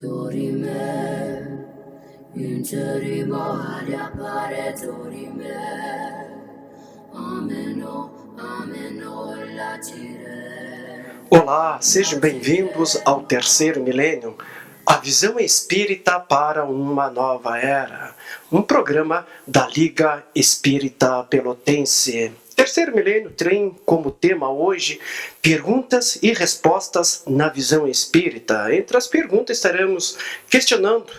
Dorime, interimo ad appare dorime, ameno latire. Olá, sejam bem-vindos ao terceiro milênio, a visão espírita para uma nova era, um programa da Liga Espírita Pelotense. Terceiro milênio tem como tema hoje perguntas e respostas na visão espírita. Entre as perguntas estaremos questionando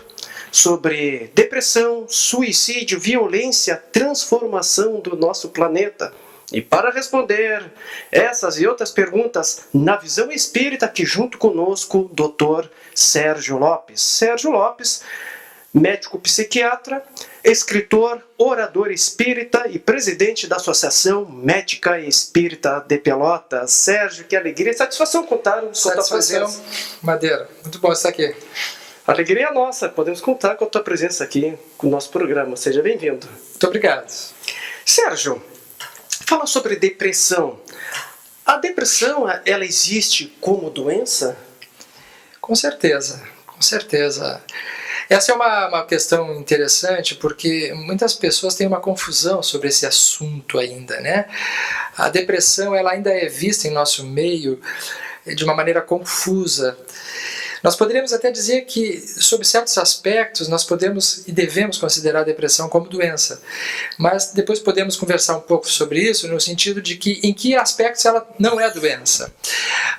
sobre depressão, suicídio, violência, transformação do nosso planeta. E para responder essas e outras perguntas na visão espírita, aqui junto conosco, Dr. Sérgio Lopes. Sérgio Lopes, médico psiquiatra, escritor, orador espírita e presidente da Associação Médica Espírita de Pelotas. Sérgio, que alegria e satisfação contar com a tua presença. Madeira, muito bom estar aqui. Alegria nossa, podemos contar com a tua presença aqui no nosso programa. Seja bem-vindo. Muito obrigado. Sérgio, fala sobre depressão. A depressão, ela existe como doença? Com certeza, com certeza. Essa é uma questão interessante porque muitas pessoas têm uma confusão sobre esse assunto ainda, né? A depressão, ela ainda é vista em nosso meio de uma maneira confusa. Nós poderíamos até dizer que, sob certos aspectos, nós podemos e devemos considerar a depressão como doença. Mas depois podemos conversar um pouco sobre isso, no sentido de que em que aspectos ela não é doença.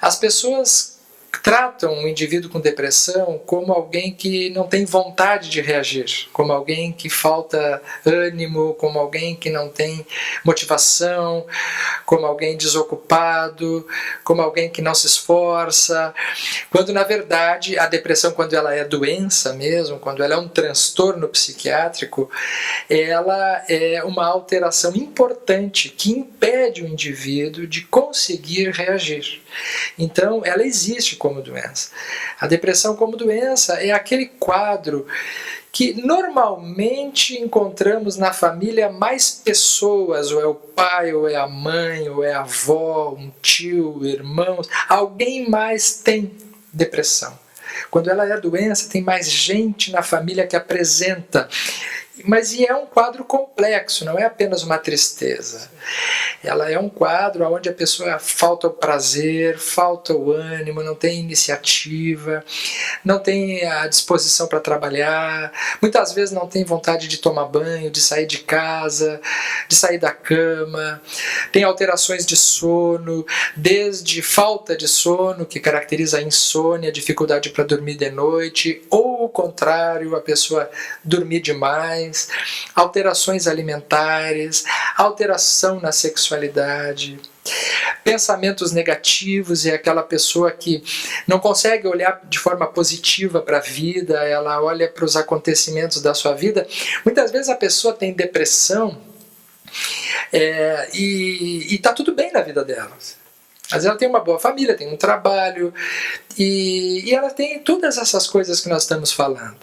As pessoas tratam o indivíduo com depressão como alguém que não tem vontade de reagir, como alguém que falta ânimo, como alguém que não tem motivação, como alguém desocupado, como alguém que não se esforça, quando na verdade a depressão, quando ela é doença mesmo, quando ela é um transtorno psiquiátrico, ela é uma alteração importante que impede o indivíduo de conseguir reagir. Então, ela existe como doença. A depressão como doença é aquele quadro que normalmente encontramos na família mais pessoas, ou é o pai, ou é a mãe, ou é a avó, um tio, irmãos, alguém mais tem depressão. Quando ela é doença, tem mais gente na família que apresenta. Mas é um quadro complexo, não é apenas uma tristeza. Ela é um quadro onde a pessoa falta o prazer, falta o ânimo, não tem iniciativa, não tem a disposição para trabalhar, muitas vezes não tem vontade de tomar banho, de sair de casa, de sair da cama, tem alterações de sono, desde falta de sono, que caracteriza a insônia, dificuldade para dormir de noite, ou o contrário, a pessoa dormir demais, alterações alimentares, alteração na sexualidade, pensamentos negativos, é aquela pessoa que não consegue olhar de forma positiva para a vida, ela olha para os acontecimentos da sua vida. Muitas vezes a pessoa tem depressão e está tudo bem na vida dela. Às vezes ela tem uma boa família, tem um trabalho e ela tem todas essas coisas que nós estamos falando.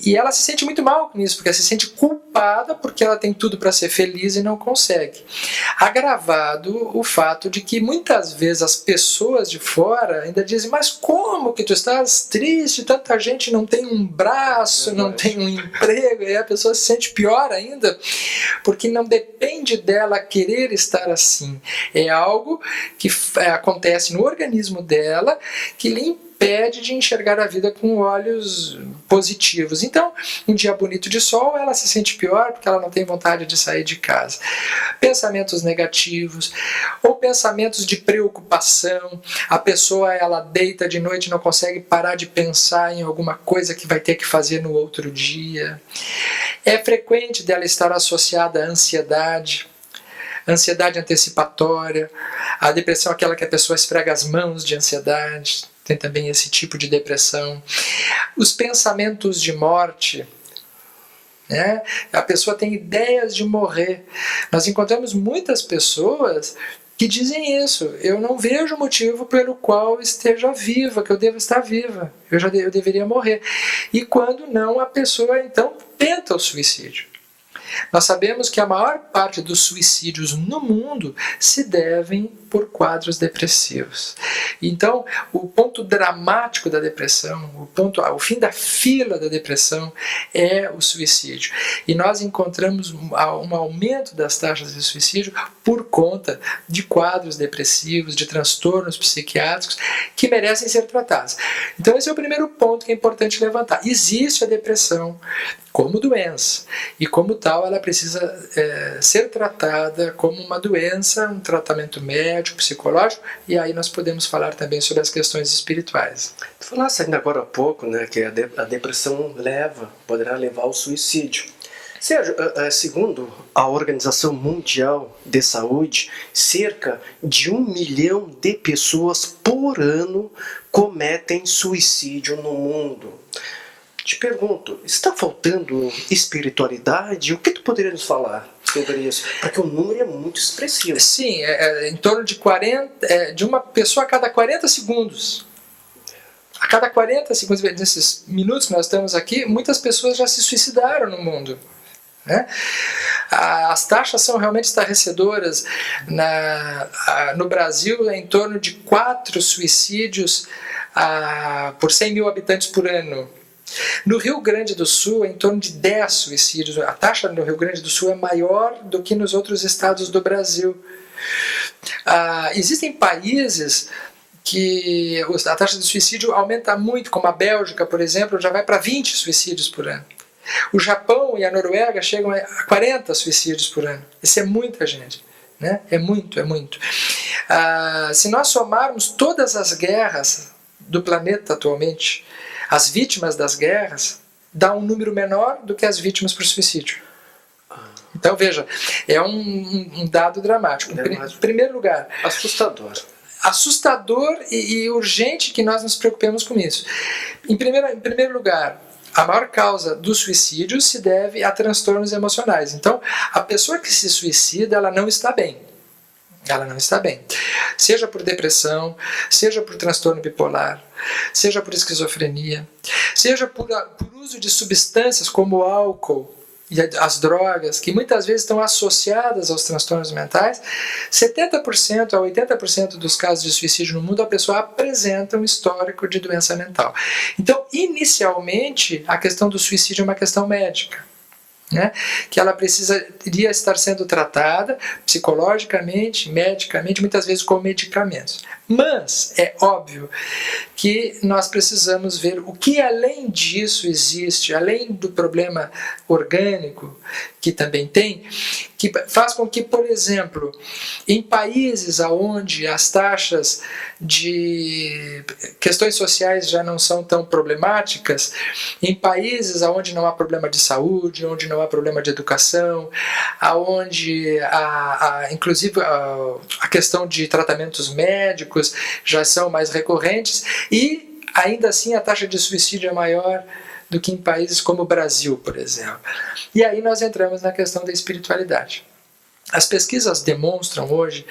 E ela se sente muito mal com isso, porque ela se sente culpada porque ela tem tudo para ser feliz e não consegue. Agravado o fato de que muitas vezes as pessoas de fora ainda dizem: mas como que tu estás triste? Tanta gente não tem um braço, não tem um emprego, e a pessoa se sente pior ainda, porque não depende dela querer estar assim. É algo que acontece no organismo dela que lhe impede de enxergar a vida com olhos positivos. Então, um dia bonito de sol, ela se sente pior porque ela não tem vontade de sair de casa. Pensamentos negativos ou pensamentos de preocupação. A pessoa, ela deita de noite e não consegue parar de pensar em alguma coisa que vai ter que fazer no outro dia. É frequente dela estar associada à ansiedade antecipatória. A depressão é aquela que a pessoa esfrega as mãos de ansiedade. Tem também esse tipo de depressão. Os pensamentos de morte, né? A pessoa tem ideias de morrer. Nós encontramos muitas pessoas que dizem isso: eu não vejo motivo pelo qual esteja viva, que eu devo estar viva, eu deveria morrer. E quando não, a pessoa então tenta o suicídio. Nós sabemos que a maior parte dos suicídios no mundo se devem por quadros depressivos. Então, o ponto dramático da depressão, o fim da fila da depressão é o suicídio. E nós encontramos um aumento das taxas de suicídio por conta de quadros depressivos, de transtornos psiquiátricos que merecem ser tratados. Então, esse é o primeiro ponto que é importante levantar. Existe a depressão como doença, e como tal ela precisa ser tratada como uma doença, um tratamento médico, psicológico, e aí nós podemos falar também sobre as questões espirituais. Tu falaste ainda agora há pouco, né, que a depressão poderá levar ao suicídio. Segundo a Organização Mundial de Saúde, cerca de 1 milhão de pessoas por ano cometem suicídio no mundo. Te pergunto, está faltando espiritualidade? O que tu poderia nos falar sobre isso? Porque o número é muito expressivo. Sim, em torno de de uma pessoa a cada 40 segundos. A cada 40 segundos, nesses minutos que nós estamos aqui, muitas pessoas já se suicidaram no mundo. Né? As taxas são realmente estarrecedoras. No Brasil, é em torno de 4 suicídios por 100 mil habitantes por ano. No Rio Grande do Sul, é em torno de 10 suicídios. A taxa no Rio Grande do Sul é maior do que nos outros estados do Brasil. Existem países que a taxa de suicídio aumenta muito, como a Bélgica, por exemplo, já vai para 20 suicídios por ano. O Japão e a Noruega chegam a 40 suicídios por ano. Isso é muita gente. Né? É muito. Se nós somarmos todas as guerras do planeta atualmente, as vítimas das guerras, dá um número menor do que as vítimas por suicídio. Então, veja, é um dado dramático. Em primeiro lugar, assustador e urgente que nós nos preocupemos com isso. Em primeiro lugar, a maior causa do suicídio se deve a transtornos emocionais. Então, a pessoa que se suicida, ela não está bem. Ela não está bem. Seja por depressão, seja por transtorno bipolar, seja por esquizofrenia, seja por uso de substâncias como o álcool e as drogas, que muitas vezes estão associadas aos transtornos mentais. 70% a 80% dos casos de suicídio no mundo, a pessoa apresenta um histórico de doença mental. Então, inicialmente, a questão do suicídio é uma questão médica. Né? Que ela precisaria estar sendo tratada psicologicamente, medicamente, muitas vezes com medicamentos. Mas é óbvio que nós precisamos ver o que além disso existe, além do problema orgânico que também tem, que faz com que, por exemplo, em países onde as taxas de questões sociais já não são tão problemáticas, em países onde não há problema de saúde, onde não há problema de educação, onde inclusive a questão de tratamentos médicos já são mais recorrentes, e ainda assim a taxa de suicídio é maior do que em países como o Brasil, por exemplo. E aí nós entramos na questão da espiritualidade. As pesquisas demonstram hoje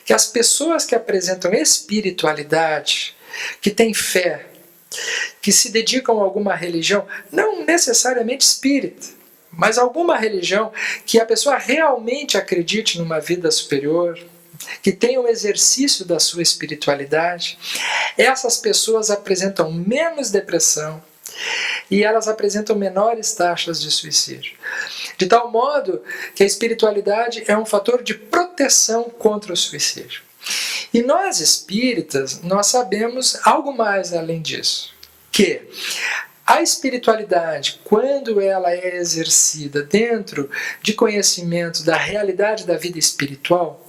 que as pessoas que apresentam espiritualidade, que têm fé, que se dedicam a alguma religião, não necessariamente espírita, mas alguma religião que a pessoa realmente acredite numa vida superior, que tenha um exercício da sua espiritualidade, essas pessoas apresentam menos depressão e elas apresentam menores taxas de suicídio. De tal modo que a espiritualidade é um fator de proteção contra o suicídio. E nós espíritas, nós sabemos algo mais além disso, que a espiritualidade, quando ela é exercida dentro de conhecimento da realidade da vida espiritual,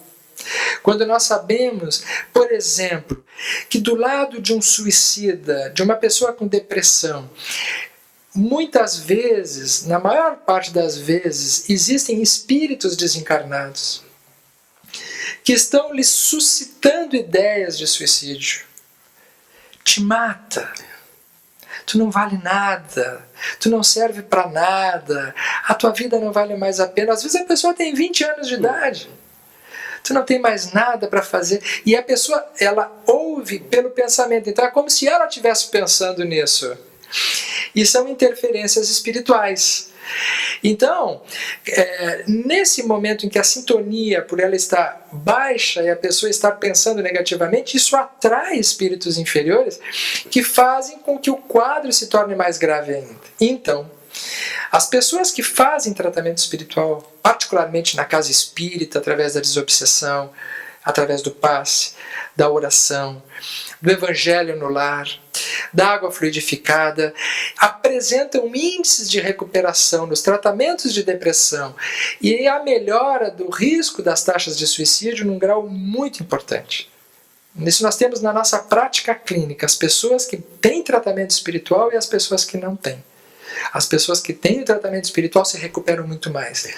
quando nós sabemos, por exemplo, que do lado de um suicida, de uma pessoa com depressão, muitas vezes, na maior parte das vezes, existem espíritos desencarnados que estão lhe suscitando ideias de suicídio. Te mata. Tu não vale nada. Tu não serve para nada. A tua vida não vale mais a pena. Às vezes a pessoa tem 20 anos de idade. Tu não tem mais nada para fazer. E a pessoa, ela ouve pelo pensamento. Então é como se ela estivesse pensando nisso. E são interferências espirituais. Então, nesse momento em que a sintonia, por ela estar baixa e a pessoa estar pensando negativamente, isso atrai espíritos inferiores que fazem com que o quadro se torne mais grave ainda. Então, as pessoas que fazem tratamento espiritual, particularmente na casa espírita, através da desobsessão, através do passe, da oração, do evangelho no lar, da água fluidificada, apresentam índices de recuperação nos tratamentos de depressão e a melhora do risco das taxas de suicídio num grau muito importante. Isso nós temos na nossa prática clínica, as pessoas que têm tratamento espiritual e as pessoas que não têm. As pessoas que têm o tratamento espiritual se recuperam muito mais.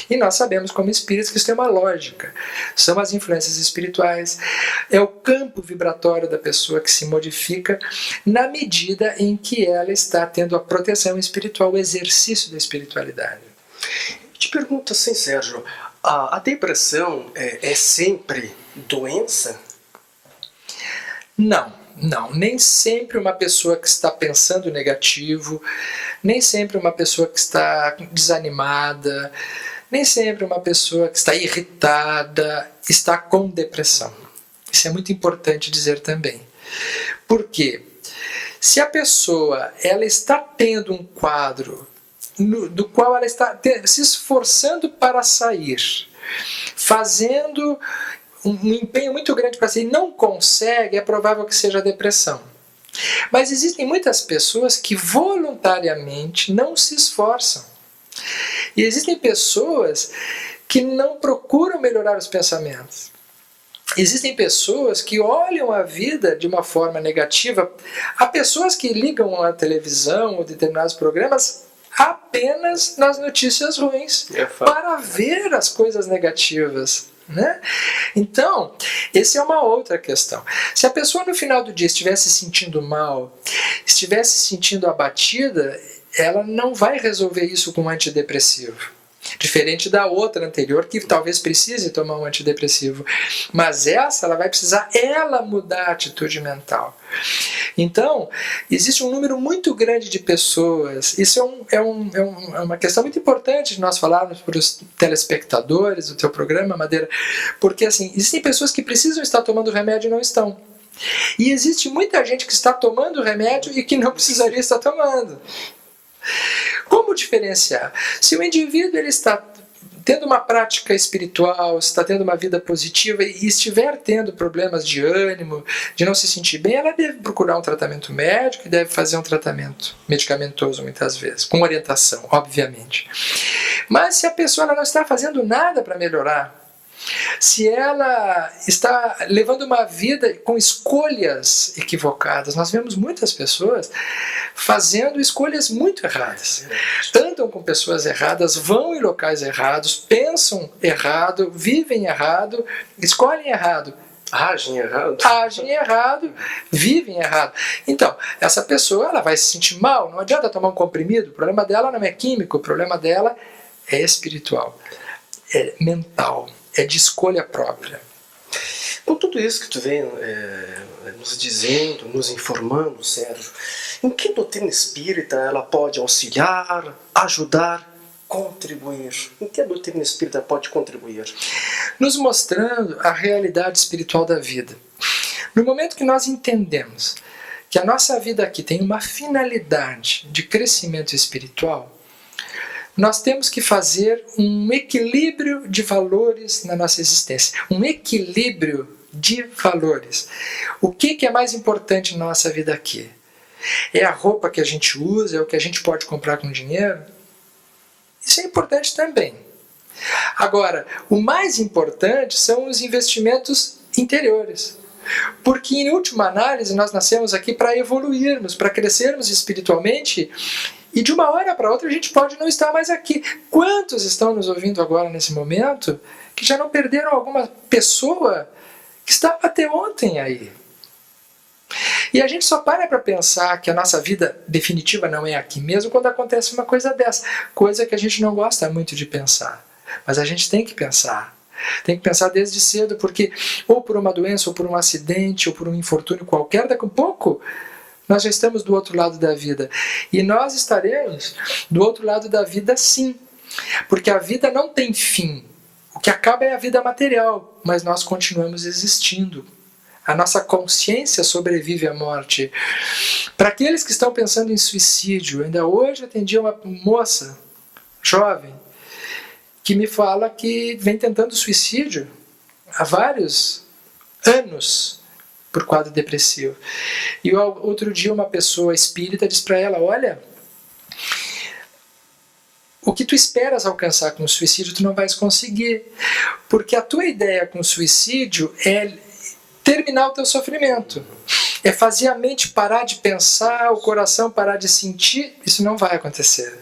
E nós sabemos como espíritos que isso tem uma lógica. São as influências espirituais, é o campo vibratório da pessoa que se modifica na medida em que ela está tendo a proteção espiritual, o exercício da espiritualidade. Te pergunto assim, Sérgio, a depressão é sempre doença? Não, nem sempre uma pessoa que está pensando negativo, nem sempre uma pessoa que está desanimada, nem sempre uma pessoa que está irritada está com depressão. Isso é muito importante dizer também. Por quê? Se a pessoa ela está tendo um quadro do qual ela está se esforçando para sair, fazendo um empenho muito grande para sair e não consegue, é provável que seja depressão. Mas existem muitas pessoas que voluntariamente não se esforçam. E existem pessoas que não procuram melhorar os pensamentos. Existem pessoas que olham a vida de uma forma negativa. Há pessoas que ligam a televisão ou determinados programas apenas nas notícias ruins, para ver as coisas negativas. Né? Então, essa é uma outra questão. Se a pessoa no final do dia estivesse se sentindo mal, estivesse se sentindo abatida, ela não vai resolver isso com um antidepressivo. Diferente da outra anterior, que talvez precise tomar um antidepressivo. Mas ela vai precisar mudar a atitude mental. Então, existe um número muito grande de pessoas. Isso é uma questão muito importante de nós falarmos para os telespectadores do teu programa, Madeira, porque assim, existem pessoas que precisam estar tomando remédio e não estão. E existe muita gente que está tomando remédio e que não precisaria estar tomando. Como diferenciar? Se o indivíduo ele está tendo uma prática espiritual, está tendo uma vida positiva e estiver tendo problemas de ânimo, de não se sentir bem, ela deve procurar um tratamento médico e deve fazer um tratamento medicamentoso muitas vezes, com orientação, obviamente. Mas se a pessoa ela não está fazendo nada para melhorar, se ela está levando uma vida com escolhas equivocadas, nós vemos muitas pessoas fazendo escolhas muito erradas. Andam com pessoas erradas, vão em locais errados, pensam errado, vivem errado, escolhem errado. Agem errado, vivem errado. Então, essa pessoa ela vai se sentir mal, não adianta tomar um comprimido, o problema dela não é químico, o problema dela é espiritual, é mental. É de escolha própria. Com tudo isso que tu vem nos dizendo, nos informando, Sérgio, em que doutrina espírita ela pode auxiliar, ajudar, contribuir? Em que a doutrina espírita pode contribuir? Nos mostrando a realidade espiritual da vida. No momento que nós entendemos que a nossa vida aqui tem uma finalidade de crescimento espiritual, nós temos que fazer um equilíbrio de valores na nossa existência. Um equilíbrio de valores. O que é mais importante na nossa vida aqui? É a roupa que a gente usa? É o que a gente pode comprar com dinheiro? Isso é importante também. Agora, o mais importante são os investimentos interiores. Porque, em última análise, nós nascemos aqui para evoluirmos, para crescermos espiritualmente. E de uma hora para outra a gente pode não estar mais aqui. Quantos estão nos ouvindo agora nesse momento que já não perderam alguma pessoa que estava até ontem aí? E a gente só para pensar que a nossa vida definitiva não é aqui mesmo quando acontece uma coisa dessa. Coisa que a gente não gosta muito de pensar. Mas a gente tem que pensar. Tem que pensar desde cedo, porque ou por uma doença, ou por um acidente, ou por um infortúnio qualquer, daqui a pouco Nós já estamos do outro lado da vida. E nós estaremos do outro lado da vida sim. Porque a vida não tem fim. O que acaba é a vida material, mas nós continuamos existindo. A nossa consciência sobrevive à morte. Para aqueles que estão pensando em suicídio, ainda hoje atendi uma moça jovem que me fala que vem tentando suicídio há vários anos por quadro depressivo. E outro dia uma pessoa espírita disse para ela, olha, o que tu esperas alcançar com o suicídio tu não vais conseguir, porque a tua ideia com o suicídio é terminar o teu sofrimento, é fazer a mente parar de pensar, o coração parar de sentir. Isso não vai acontecer.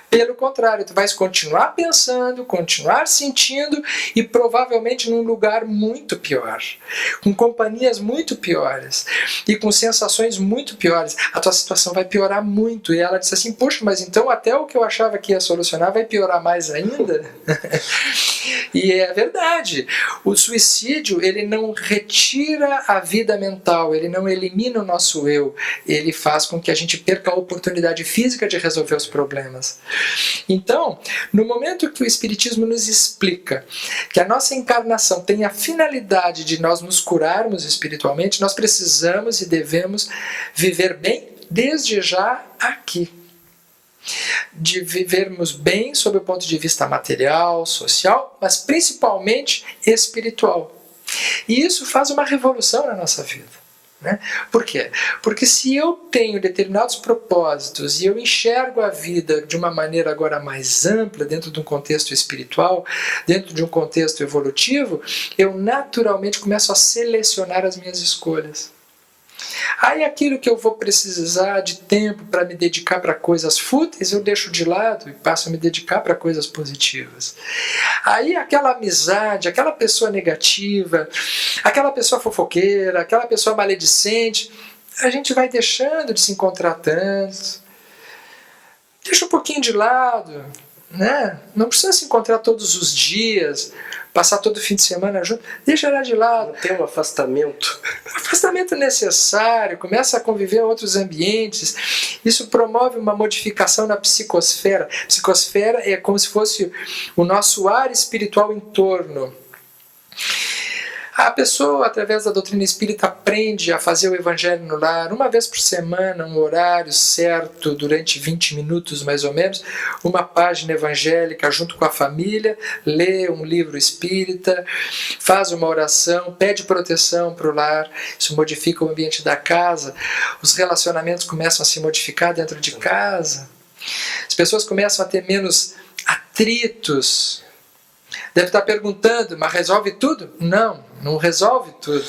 Pelo contrário, tu vais continuar pensando, continuar sentindo e provavelmente num lugar muito pior, com companhias muito piores e com sensações muito piores. A tua situação vai piorar muito. E ela disse assim, poxa, mas então até o que eu achava que ia solucionar vai piorar mais ainda? E é verdade. O suicídio, ele não retira a vida mental, ele não elimina o nosso eu, ele faz com que a gente perca a oportunidade física de resolver os problemas. Então, no momento que o Espiritismo nos explica que a nossa encarnação tem a finalidade de nós nos curarmos espiritualmente, nós precisamos e devemos viver bem desde já aqui. De vivermos bem sob o ponto de vista material, social, mas principalmente espiritual. E isso faz uma revolução na nossa vida. Né? Por quê? Porque se eu tenho determinados propósitos e eu enxergo a vida de uma maneira agora mais ampla, dentro de um contexto espiritual, dentro de um contexto evolutivo, eu naturalmente começo a selecionar as minhas escolhas. Aí aquilo que eu vou precisar de tempo para me dedicar para coisas fúteis, eu deixo de lado e passo a me dedicar para coisas positivas. Aí aquela amizade, aquela pessoa negativa, aquela pessoa fofoqueira, aquela pessoa maledicente, a gente vai deixando de se encontrar tanto. Deixa um pouquinho de lado, né? Não precisa se encontrar todos os dias, passar todo fim de semana junto, deixa ela de lado. Tem um afastamento. Um afastamento necessário, começa a conviver em outros ambientes. Isso promove uma modificação na psicosfera. Psicosfera é como se fosse o nosso ar espiritual em torno. A pessoa, através da doutrina espírita, aprende a fazer o evangelho no lar, uma vez por semana, um horário certo, durante 20 minutos mais ou menos, uma página evangélica junto com a família, lê um livro espírita, faz uma oração, pede proteção para o lar, isso modifica o ambiente da casa, os relacionamentos começam a se modificar dentro de casa, as pessoas começam a ter menos atritos. Deve estar perguntando, mas resolve tudo? Não, não resolve tudo.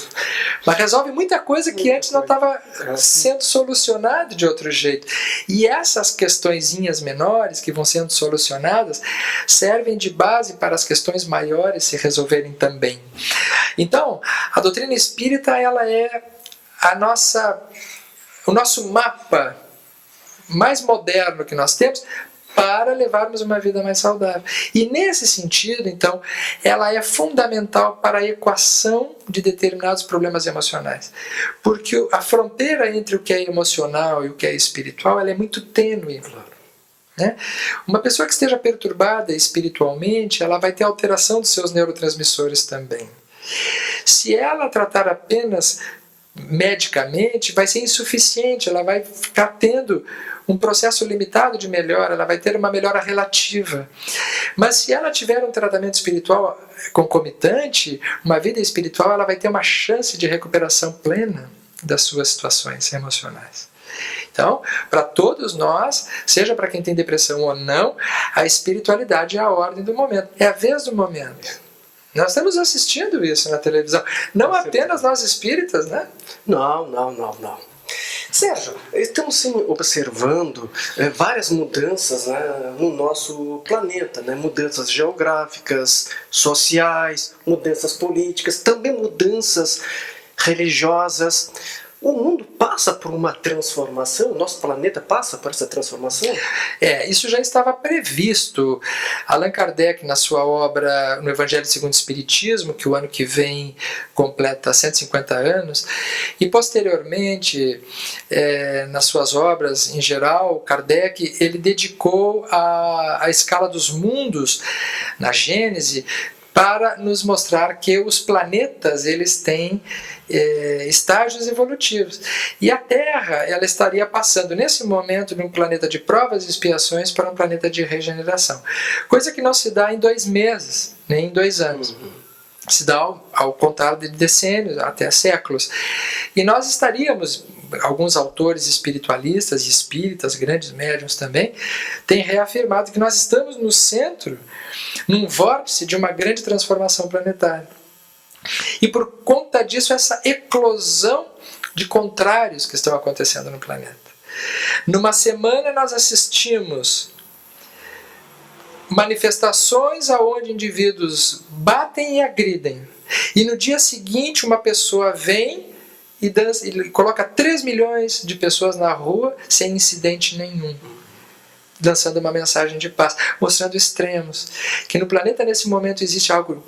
Mas resolve muita coisa que antes não estava sendo solucionada de outro jeito. E essas questõezinhas menores que vão sendo solucionadas servem de base para as questões maiores se resolverem também. Então, a doutrina espírita ela é o nosso mapa mais moderno que nós temos para levarmos uma vida mais saudável. E nesse sentido, então, ela é fundamental para a equação de determinados problemas emocionais. Porque a fronteira entre o que é emocional e o que é espiritual ela é muito tênue. Né? Uma pessoa que esteja perturbada espiritualmente, ela vai ter alteração dos seus neurotransmissores também. Se ela tratar apenas medicamente, vai ser insuficiente, ela vai ficar tendo um processo limitado de melhora, ela vai ter uma melhora relativa. Mas se ela tiver um tratamento espiritual concomitante, uma vida espiritual, ela vai ter uma chance de recuperação plena das suas situações emocionais. Então, para todos nós, seja para quem tem depressão ou não, a espiritualidade é a ordem do momento, é a vez do momento. Nós estamos assistindo isso na televisão, não apenas nós espíritas, né? Não. Sérgio, estamos sim, observando várias mudanças, né, no nosso planeta, né, mudanças geográficas, sociais, mudanças políticas, também mudanças religiosas. O mundo passa por uma transformação, o nosso planeta passa por essa transformação? Isso já estava previsto. Allan Kardec, na sua obra No Evangelho segundo o Espiritismo, que o ano que vem completa 150 anos, e posteriormente, nas suas obras em geral, Kardec ele dedicou a escala dos mundos, na Gênese, para nos mostrar que os planetas eles têm estágios evolutivos. E a Terra ela estaria passando nesse momento de um planeta de provas e expiações para um planeta de regeneração. Coisa que não se dá em 2 meses, nem em 2 anos. Se dá ao contrário de decênios, até séculos. E nós estaríamos, alguns autores espiritualistas e espíritas, grandes médiuns também, têm reafirmado que nós estamos no centro, num vórtice de uma grande transformação planetária. E por conta disso, essa eclosão de contrários que estão acontecendo no planeta. Numa semana nós assistimos manifestações onde indivíduos batem e agridem. E no dia seguinte uma pessoa vem e coloca 3 milhões de pessoas na rua sem incidente nenhum, lançando uma mensagem de paz, mostrando extremos. Que no planeta nesse momento existe algo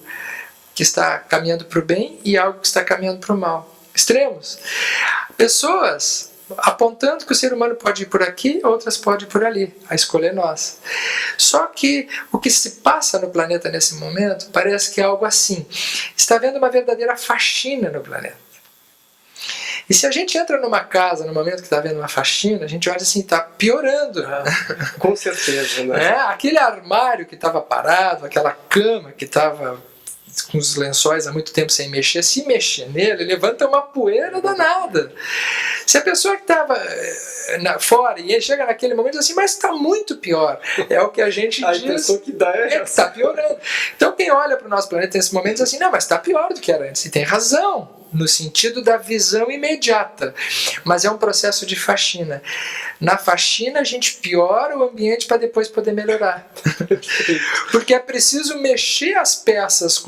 que está caminhando para o bem e algo que está caminhando para o mal. Extremos. Pessoas apontando que o ser humano pode ir por aqui, outras podem ir por ali. A escolha é nossa. Só que o que se passa no planeta nesse momento parece que é algo assim. Está havendo uma verdadeira faxina no planeta. E se a gente entra numa casa no momento que está havendo uma faxina, a gente olha assim, está piorando. Com certeza, né? Aquele armário que estava parado, aquela cama que estava com os lençóis há muito tempo sem mexer, se mexer nele, levanta uma poeira danada. Se a pessoa que estava fora e chega naquele momento assim, mas está muito pior. É o que a gente diz. A impressão que dá é que está piorando. Então quem olha para o nosso planeta nesse momento diz assim, não, mas está pior do que era antes. E tem razão, no sentido da visão imediata. Mas é um processo de faxina. Na faxina a gente piora o ambiente para depois poder melhorar. Porque é preciso mexer as peças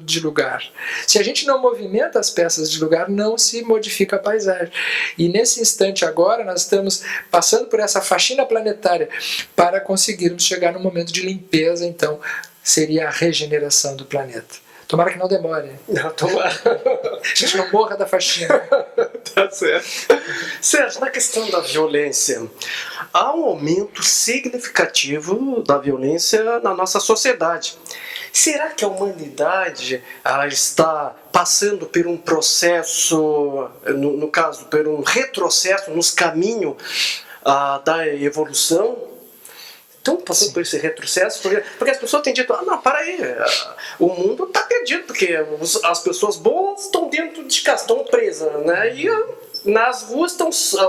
de lugar. Se a gente não movimenta as peças de lugar, não se modifica a paisagem. E nesse instante agora nós estamos passando por essa faxina planetária para conseguirmos chegar no momento de limpeza, então seria a regeneração do planeta. Tomara que não demore. Não, tomara. A gente não morra da faxina. Tá certo. Sérgio, na questão da violência, há um aumento significativo da violência na nossa sociedade. Será que a humanidade ela está passando por um processo, no caso, por um retrocesso nos caminhos da evolução? Então, passando por esse retrocesso, porque as pessoas têm dito, não, para aí, o mundo está perdido, porque as pessoas boas estão dentro de casa, estão presas, né? E nas ruas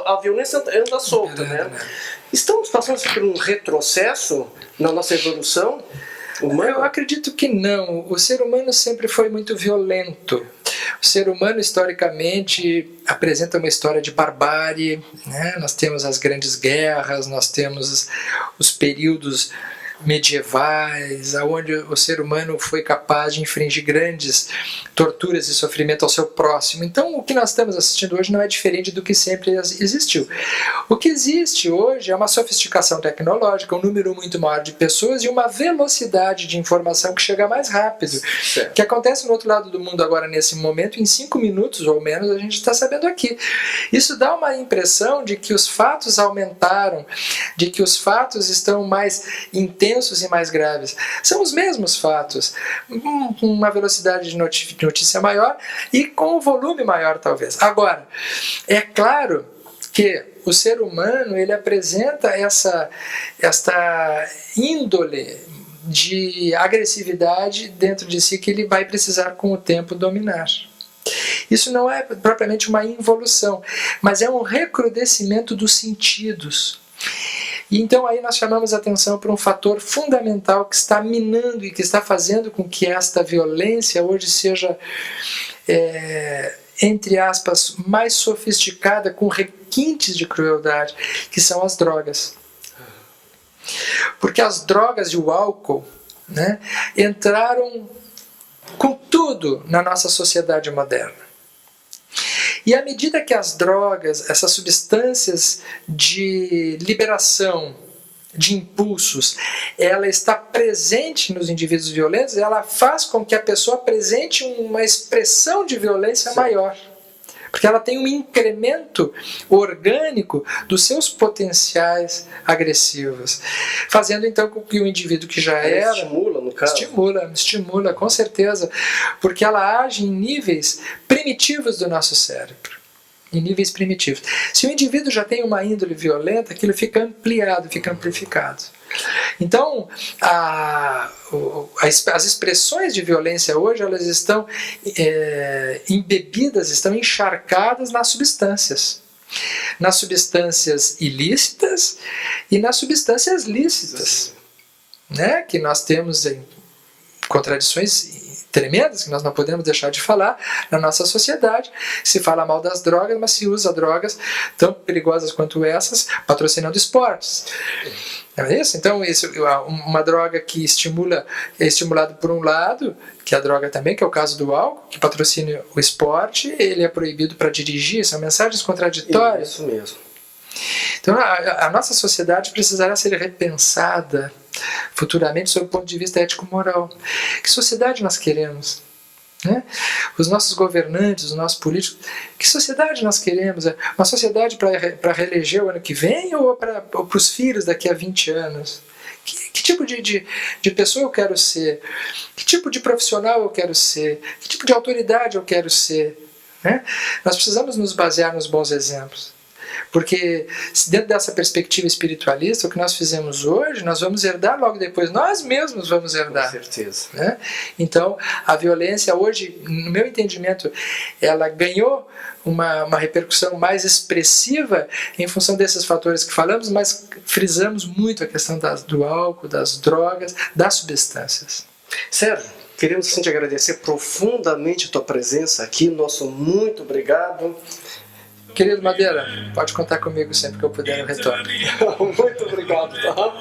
a violência anda solta, né? Estamos passando por um retrocesso na nossa evolução humana? Eu acredito que não. O ser humano sempre foi muito violento. O ser humano, historicamente, apresenta uma história de barbárie, né? Nós temos as grandes guerras, nós temos os períodos medievais, onde o ser humano foi capaz de infringir grandes torturas e sofrimento ao seu próximo. Então, o que nós estamos assistindo hoje não é diferente do que sempre existiu. O que existe hoje é uma sofisticação tecnológica, um número muito maior de pessoas e uma velocidade de informação que chega mais rápido. O que acontece no outro lado do mundo agora, nesse momento, em 5 minutos ou menos, a gente está sabendo aqui. Isso dá uma impressão de que os fatos aumentaram, de que os fatos estão mais intensos e mais graves. São os mesmos fatos, com uma velocidade de notícia maior e com um volume maior, talvez. Agora, é claro que o ser humano ele apresenta essa índole de agressividade dentro de si que ele vai precisar, com o tempo, dominar. Isso não é propriamente uma involução, mas é um recrudescimento dos sentidos. E então aí nós chamamos a atenção para um fator fundamental que está minando e que está fazendo com que esta violência hoje seja, entre aspas, mais sofisticada, com requintes de crueldade, que são as drogas. Porque as drogas e o álcool, né, entraram com tudo na nossa sociedade moderna. E à medida que as drogas, essas substâncias de liberação de impulsos, ela está presente nos indivíduos violentos, ela faz com que a pessoa apresente uma expressão de violência maior. Porque ela tem um incremento orgânico dos seus potenciais agressivos. Fazendo então com que o indivíduo que já era... Estimula, no caso. Estimula, com certeza. Porque ela age em níveis primitivos do nosso cérebro. Em níveis primitivos. Se o indivíduo já tem uma índole violenta, aquilo fica ampliado, fica amplificado. Então, as expressões de violência hoje, elas estão embebidas, estão encharcadas nas substâncias. Nas substâncias ilícitas e nas substâncias lícitas. Né? Que nós temos em contradições tremendas que nós não podemos deixar de falar na nossa sociedade. Se fala mal das drogas, mas se usa drogas tão perigosas quanto essas patrocinando esportes. Não é isso? Então, uma droga que é estimulada por um lado, que é a droga também, que é o caso do álcool, que patrocina o esporte, ele é proibido para dirigir, são mensagens contraditórias. Isso mesmo. Então, a nossa sociedade precisará ser repensada futuramente sob o ponto de vista ético-moral. Que sociedade nós queremos? Né? Os nossos governantes, os nossos políticos, que sociedade nós queremos? Uma sociedade para reeleger o ano que vem ou para os filhos daqui a 20 anos? Que tipo de pessoa eu quero ser? Que tipo de profissional eu quero ser? Que tipo de autoridade eu quero ser? Né? Nós precisamos nos basear nos bons exemplos. Porque dentro dessa perspectiva espiritualista, o que nós fizemos hoje, nós vamos herdar logo depois, nós mesmos vamos herdar. Com certeza. Né? Então, a violência hoje, no meu entendimento, ela ganhou uma repercussão mais expressiva em função desses fatores que falamos, mas frisamos muito a questão do álcool, das drogas, das substâncias. Sérgio, queremos te agradecer profundamente a tua presença aqui, nosso muito obrigado. Querido Madeira, pode contar comigo sempre que eu puder no retorno. Muito obrigado, tá?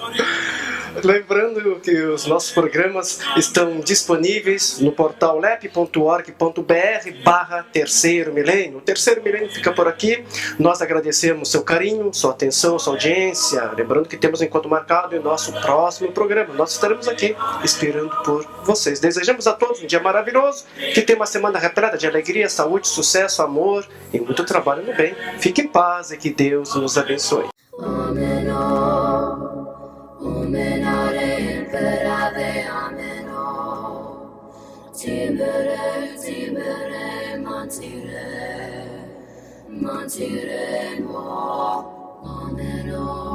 Lembrando que os nossos programas estão disponíveis no portal lep.org.br/terceiro milênio. O terceiro milênio fica por aqui. Nós agradecemos seu carinho, sua atenção, sua audiência. Lembrando que temos um encontro marcado em nosso próximo programa. Nós estaremos aqui esperando por vocês. Desejamos a todos um dia maravilhoso, que tenha uma semana repleta de alegria, saúde, sucesso, amor e muito trabalho no bem. Fique em paz e que Deus nos abençoe. Mantire mo, ameno.